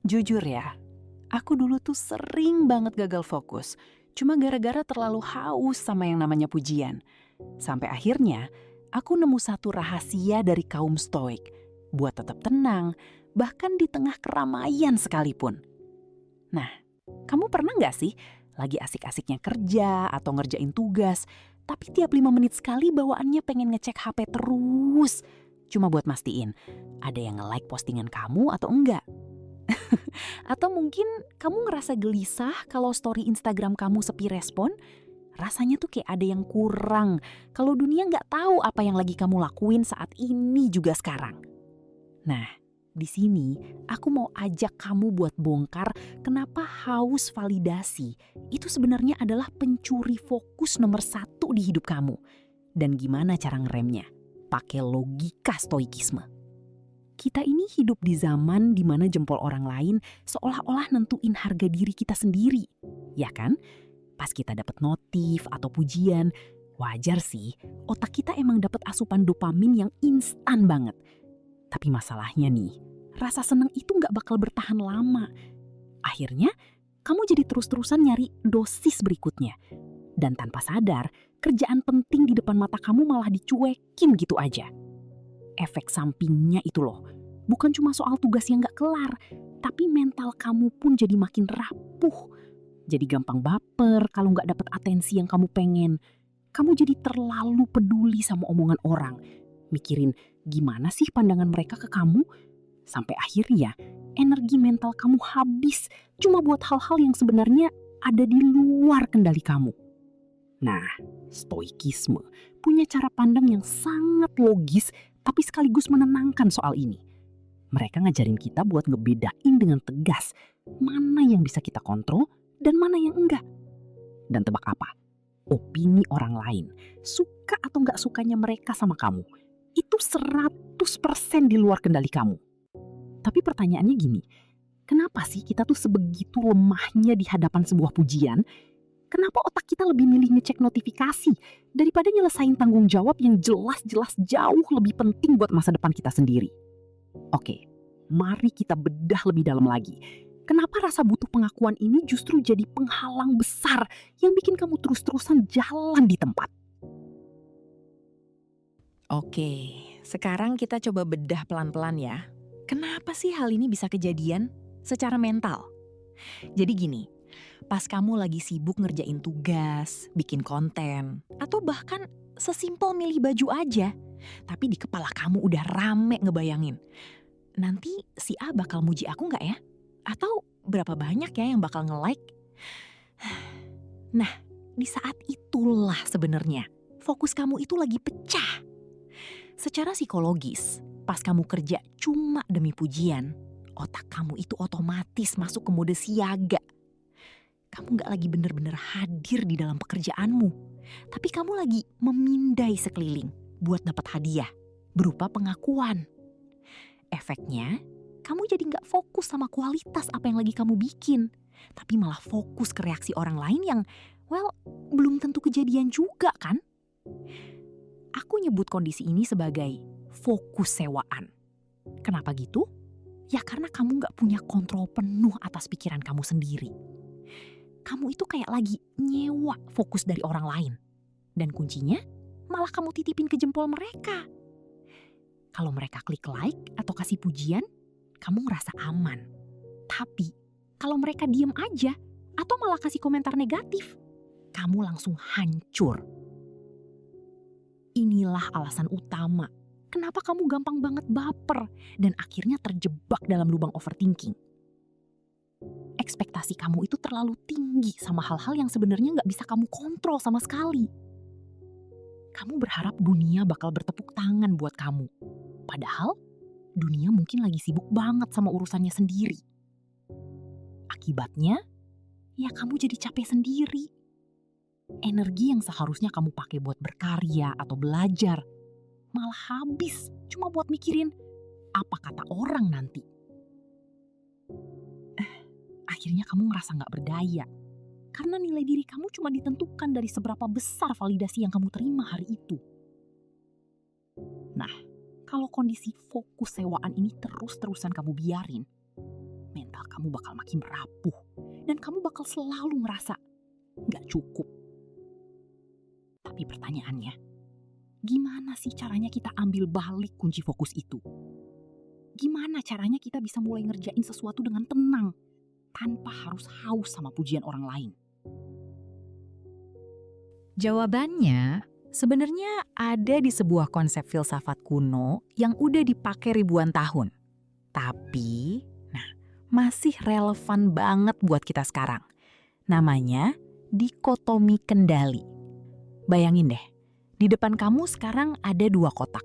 Jujur ya, aku dulu tuh sering banget gagal fokus. Cuma gara-gara terlalu haus sama yang namanya pujian. Sampai akhirnya, aku nemu satu rahasia dari kaum stoik. Buat tetap tenang, bahkan di tengah keramaian sekalipun. Nah, kamu pernah nggak sih lagi asik-asiknya kerja atau ngerjain tugas, tapi tiap 5 menit sekali bawaannya pengen ngecek HP terus? Cuma buat mastiin, ada yang nge-like postingan kamu atau enggak? Atau mungkin kamu ngerasa gelisah kalau story Instagram kamu sepi respon? Rasanya tuh kayak ada yang kurang kalau dunia nggak tahu apa yang lagi kamu lakuin saat ini juga sekarang. Nah, di sini aku mau ajak kamu buat bongkar kenapa haus validasi itu sebenarnya adalah pencuri fokus nomor satu di hidup kamu. Dan gimana cara ngeremnya? Pakai logika stoikisme. Kita ini hidup di zaman di mana jempol orang lain seolah-olah nentuin harga diri kita sendiri. Ya kan? Pas kita dapat notif atau pujian, wajar sih otak kita emang dapat asupan dopamin yang instan banget. Tapi masalahnya nih, rasa senang itu nggak bakal bertahan lama. Akhirnya, kamu jadi terus-terusan nyari dosis berikutnya. Dan tanpa sadar, kerjaan penting di depan mata kamu malah dicuekin gitu aja. Efek sampingnya itu loh, bukan cuma soal tugas yang gak kelar, tapi mental kamu pun jadi makin rapuh. Jadi gampang baper kalau gak dapet atensi yang kamu pengen. Kamu jadi terlalu peduli sama omongan orang. Mikirin gimana sih pandangan mereka ke kamu? Sampai akhirnya energi mental kamu habis cuma buat hal-hal yang sebenarnya ada di luar kendali kamu. Nah, stoikisme punya cara pandang yang sangat logis tapi sekaligus menenangkan soal ini. Mereka ngajarin kita buat ngebedain dengan tegas mana yang bisa kita kontrol dan mana yang enggak. Dan tebak apa? Opini orang lain, suka atau enggak sukanya mereka sama kamu, itu 100% di luar kendali kamu. Tapi pertanyaannya gini, kenapa sih kita tuh sebegitu lemahnya di hadapan sebuah pujian? Kenapa otak kita lebih milih ngecek notifikasi daripada nyelesain tanggung jawab yang jelas-jelas jauh lebih penting buat masa depan kita sendiri? Oke, mari kita bedah lebih dalam lagi. Kenapa rasa butuh pengakuan ini justru jadi penghalang besar yang bikin kamu terus-terusan jalan di tempat? Oke, sekarang kita coba bedah pelan-pelan ya. Kenapa sih hal ini bisa kejadian secara mental? Jadi gini, pas kamu lagi sibuk ngerjain tugas, bikin konten, atau bahkan sesimpel milih baju aja, tapi di kepala kamu udah rame ngebayangin, nanti si A bakal muji aku nggak ya? Atau berapa banyak ya yang bakal nge-like? Nah, di saat itulah sebenarnya fokus kamu itu lagi pecah. Secara psikologis, pas kamu kerja cuma demi pujian, otak kamu itu otomatis masuk ke mode siaga. Kamu gak lagi bener-bener hadir di dalam pekerjaanmu, tapi kamu lagi memindai sekeliling buat dapat hadiah berupa pengakuan. Efeknya, kamu jadi gak fokus sama kualitas apa yang lagi kamu bikin, tapi malah fokus ke reaksi orang lain yang, belum tentu kejadian juga kan? Aku nyebut kondisi ini sebagai fokus sewaan. Kenapa gitu? Ya karena kamu gak punya kontrol penuh atas pikiran kamu sendiri. Kamu itu kayak lagi nyewa fokus dari orang lain. Dan kuncinya malah kamu titipin ke jempol mereka. Kalau mereka klik like atau kasih pujian, kamu ngerasa aman. Tapi kalau mereka diem aja atau malah kasih komentar negatif, kamu langsung hancur. Inilah alasan utama kenapa kamu gampang banget baper dan akhirnya terjebak dalam lubang overthinking. Ekspektasi kamu itu terlalu tinggi sama hal-hal yang sebenarnya nggak bisa kamu kontrol sama sekali. Kamu berharap dunia bakal bertepuk tangan buat kamu. Padahal dunia mungkin lagi sibuk banget sama urusannya sendiri. Akibatnya, ya kamu jadi capek sendiri. Energi yang seharusnya kamu pakai buat berkarya atau belajar malah habis cuma buat mikirin apa kata orang nanti. Akhirnya kamu ngerasa gak berdaya karena nilai diri kamu cuma ditentukan dari seberapa besar validasi yang kamu terima hari itu. Nah, kalau kondisi fokus sewaan ini terus-terusan kamu biarin, mental kamu bakal makin rapuh. Dan kamu bakal selalu ngerasa nggak cukup. Tapi pertanyaannya, gimana sih caranya kita ambil balik kunci fokus itu? Gimana caranya kita bisa mulai ngerjain sesuatu dengan tenang, tanpa harus haus sama pujian orang lain? Jawabannya sebenarnya ada di sebuah konsep filsafat kuno yang udah dipakai ribuan tahun. Tapi, masih relevan banget buat kita sekarang. Namanya dikotomi kendali. Bayangin deh, di depan kamu sekarang ada 2 kotak.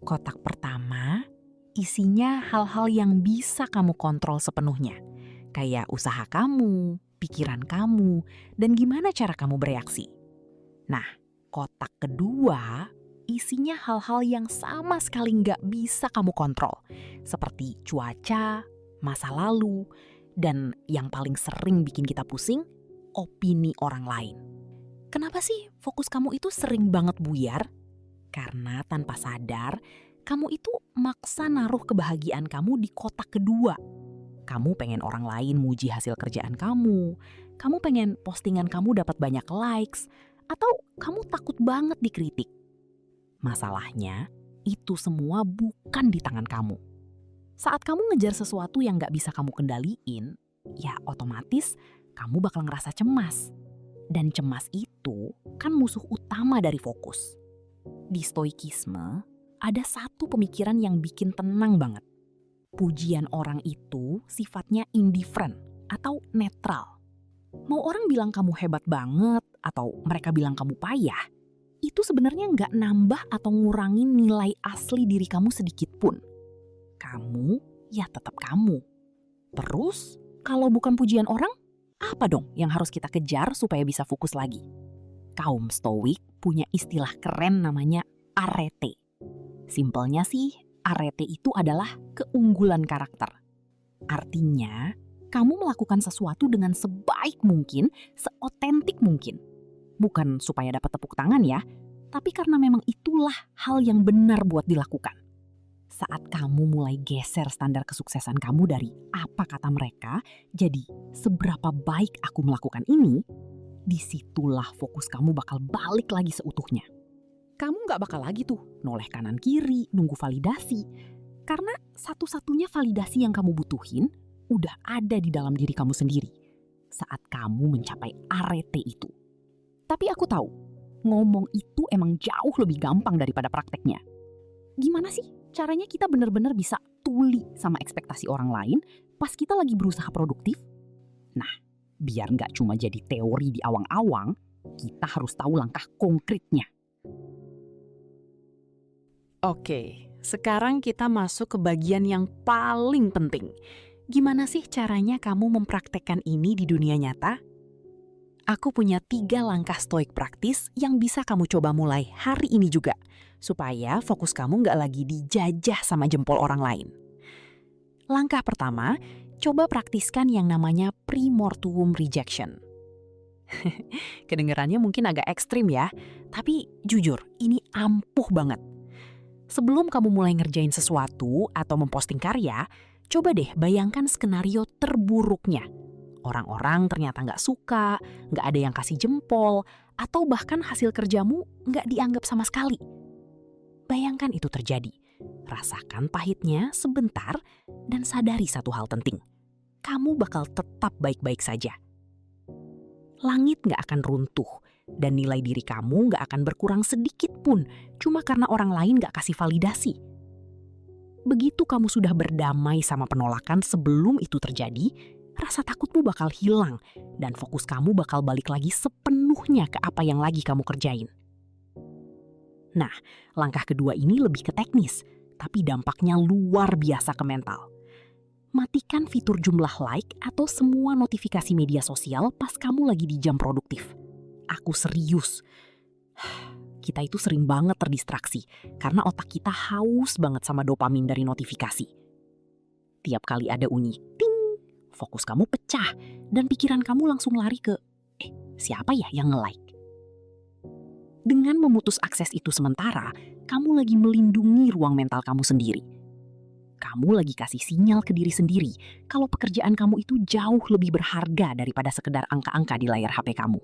Kotak pertama isinya hal-hal yang bisa kamu kontrol sepenuhnya. Kayak usaha kamu, pikiran kamu, dan gimana cara kamu bereaksi. Nah, kotak kedua isinya hal-hal yang sama sekali nggak bisa kamu kontrol. Seperti cuaca, masa lalu, dan yang paling sering bikin kita pusing, opini orang lain. Kenapa sih fokus kamu itu sering banget buyar? Karena tanpa sadar, kamu itu maksa naruh kebahagiaan kamu di kotak kedua. Kamu pengen orang lain muji hasil kerjaan kamu pengen postingan kamu dapat banyak likes, atau kamu takut banget dikritik. Masalahnya, itu semua bukan di tangan kamu. Saat kamu ngejar sesuatu yang gak bisa kamu kendaliin, ya otomatis kamu bakal ngerasa cemas. Dan cemas itu kan musuh utama dari fokus. Di stoikisme, ada satu pemikiran yang bikin tenang banget. Pujian orang itu sifatnya indifferent atau netral. Mau orang bilang kamu hebat banget atau mereka bilang kamu payah, itu sebenarnya nggak nambah atau ngurangin nilai asli diri kamu sedikit pun. Kamu ya tetap kamu. Terus, kalau bukan pujian orang, apa dong yang harus kita kejar supaya bisa fokus lagi? Kaum Stoik punya istilah keren namanya arete. Simpelnya sih, arete itu adalah keunggulan karakter. Artinya, kamu melakukan sesuatu dengan sebaik mungkin, seotentik mungkin. Bukan supaya dapat tepuk tangan ya, tapi karena memang itulah hal yang benar buat dilakukan. Saat kamu mulai geser standar kesuksesan kamu dari apa kata mereka, jadi seberapa baik aku melakukan ini, disitulah fokus kamu bakal balik lagi seutuhnya. Kamu gak bakal lagi tuh noleh kanan kiri, nunggu validasi. Karena satu-satunya validasi yang kamu butuhin udah ada di dalam diri kamu sendiri saat kamu mencapai arete itu. Tapi aku tahu, ngomong itu emang jauh lebih gampang daripada prakteknya. Gimana sih caranya kita benar-benar bisa tuli sama ekspektasi orang lain pas kita lagi berusaha produktif? Nah, biar nggak cuma jadi teori di awang-awang, kita harus tahu langkah konkretnya. Oke, sekarang kita masuk ke bagian yang paling penting. Gimana sih caranya kamu mempraktekkan ini di dunia nyata? Aku punya 3 langkah stoik praktis yang bisa kamu coba mulai hari ini juga, supaya fokus kamu nggak lagi dijajah sama jempol orang lain. Langkah pertama, coba praktiskan yang namanya pre-mortuum rejection. Kedengerannya mungkin agak ekstrim ya, tapi jujur, ini ampuh banget. Sebelum kamu mulai ngerjain sesuatu atau memposting karya, coba deh bayangkan skenario terburuknya. Orang-orang ternyata nggak suka, nggak ada yang kasih jempol, atau bahkan hasil kerjamu nggak dianggap sama sekali. Bayangkan itu terjadi. Rasakan pahitnya sebentar dan sadari satu hal penting. Kamu bakal tetap baik-baik saja. Langit nggak akan runtuh dan nilai diri kamu nggak akan berkurang sedikit pun cuma karena orang lain nggak kasih validasi. Begitu kamu sudah berdamai sama penolakan sebelum itu terjadi, rasa takutmu bakal hilang dan fokus kamu bakal balik lagi sepenuhnya ke apa yang lagi kamu kerjain. Nah, langkah kedua ini lebih ke teknis, tapi dampaknya luar biasa ke mental. Matikan fitur jumlah like atau semua notifikasi media sosial pas kamu lagi di jam produktif. Aku serius. Kita itu sering banget terdistraksi karena otak kita haus banget sama dopamin dari notifikasi. Tiap kali ada bunyi ting, fokus kamu pecah dan pikiran kamu langsung lari ke siapa ya yang nge-like? Dengan memutus akses itu sementara, kamu lagi melindungi ruang mental kamu sendiri. Kamu lagi kasih sinyal ke diri sendiri kalau pekerjaan kamu itu jauh lebih berharga daripada sekedar angka-angka di layar HP kamu.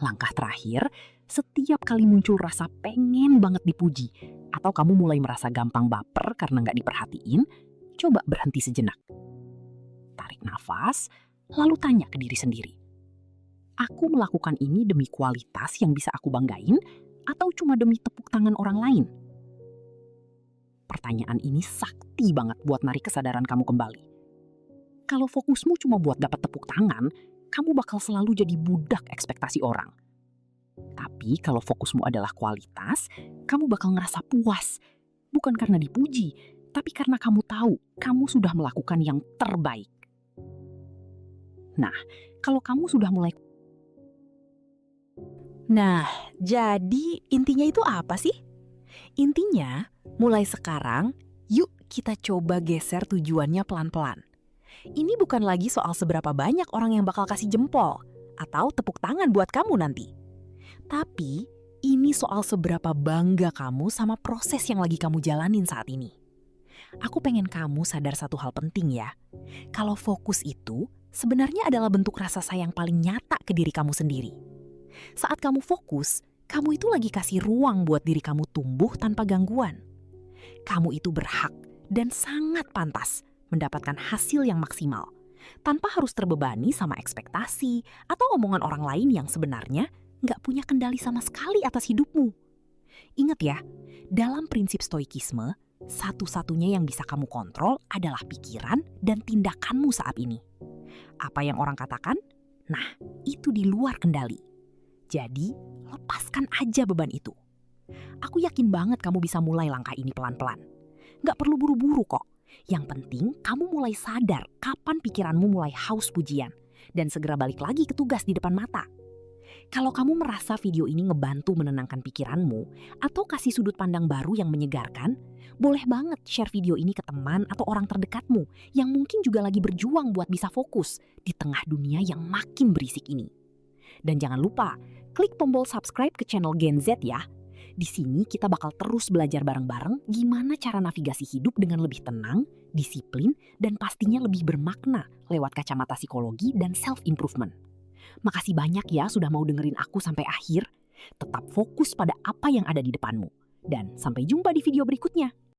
Langkah terakhir, setiap kali muncul rasa pengen banget dipuji, atau kamu mulai merasa gampang baper karena nggak diperhatiin, coba berhenti sejenak. Tarik nafas, lalu tanya ke diri sendiri. Aku melakukan ini demi kualitas yang bisa aku banggain, atau cuma demi tepuk tangan orang lain? Pertanyaan ini sakti banget buat narik kesadaran kamu kembali. Kalau fokusmu cuma buat dapat tepuk tangan, kamu bakal selalu jadi budak ekspektasi orang. Tapi kalau fokusmu adalah kualitas, kamu bakal ngerasa puas. Bukan karena dipuji, tapi karena kamu tahu kamu sudah melakukan yang terbaik. Nah, kalau kamu sudah mulai... Nah, jadi intinya itu apa sih? Intinya, mulai sekarang, yuk kita coba geser tujuannya pelan-pelan. Ini bukan lagi soal seberapa banyak orang yang bakal kasih jempol atau tepuk tangan buat kamu nanti. Tapi, ini soal seberapa bangga kamu sama proses yang lagi kamu jalanin saat ini. Aku pengen kamu sadar satu hal penting ya. Kalau fokus itu sebenarnya adalah bentuk rasa sayang paling nyata ke diri kamu sendiri. Saat kamu fokus, kamu itu lagi kasih ruang buat diri kamu tumbuh tanpa gangguan. Kamu itu berhak dan sangat pantas mendapatkan hasil yang maksimal, tanpa harus terbebani sama ekspektasi atau omongan orang lain yang sebenarnya nggak punya kendali sama sekali atas hidupmu. Ingat ya, dalam prinsip stoikisme, satu-satunya yang bisa kamu kontrol adalah pikiran dan tindakanmu saat ini. Apa yang orang katakan? Nah, itu di luar kendali. Jadi, lepaskan aja beban itu. Aku yakin banget kamu bisa mulai langkah ini pelan-pelan. Nggak perlu buru-buru kok. Yang penting kamu mulai sadar kapan pikiranmu mulai haus pujian dan segera balik lagi ke tugas di depan mata. Kalau kamu merasa video ini ngebantu menenangkan pikiranmu atau kasih sudut pandang baru yang menyegarkan, boleh banget share video ini ke teman atau orang terdekatmu yang mungkin juga lagi berjuang buat bisa fokus di tengah dunia yang makin berisik ini. Dan jangan lupa, klik tombol subscribe ke channel Gen Z ya. Di sini kita bakal terus belajar bareng-bareng gimana cara navigasi hidup dengan lebih tenang, disiplin, dan pastinya lebih bermakna lewat kacamata psikologi dan self-improvement. Makasih banyak ya sudah mau dengerin aku sampai akhir. Tetap fokus pada apa yang ada di depanmu. Dan sampai jumpa di video berikutnya.